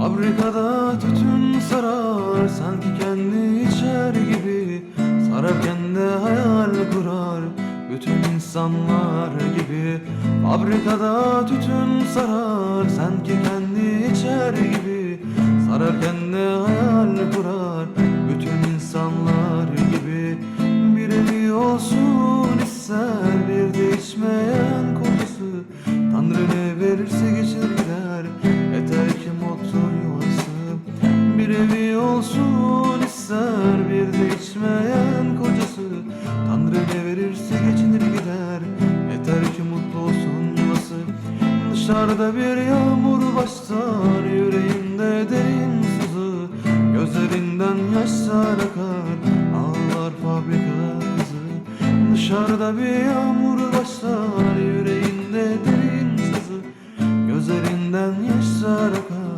Fabrikada tütün sarar, sanki kendi içer gibi. Sararken de hayal kurar, bütün insanlar gibi. Fabrikada tütün sarar, sanki kendi içer gibi. Sararken de hayal kurar, bütün insanlar gibi. Bir evi olsun ister, bir de içmeyen kocası. Tanrı ne verirse geçir gider, yeter ki mutlu yuvası. Bir evi olsun ister, bir de içmeyen kocası. Tanrı ne verirse geçinir gider, yeter ki mutlu olsun yuvası. Dışarıda bir yağmur başlar, yüreğimde derin sızı. Gözlerinden yaşlar akar, ağlar fabrika kızı. Dışarıda bir yağmur başlar, yüreğinde derin sızı. Gözlerinden yaşlar akar,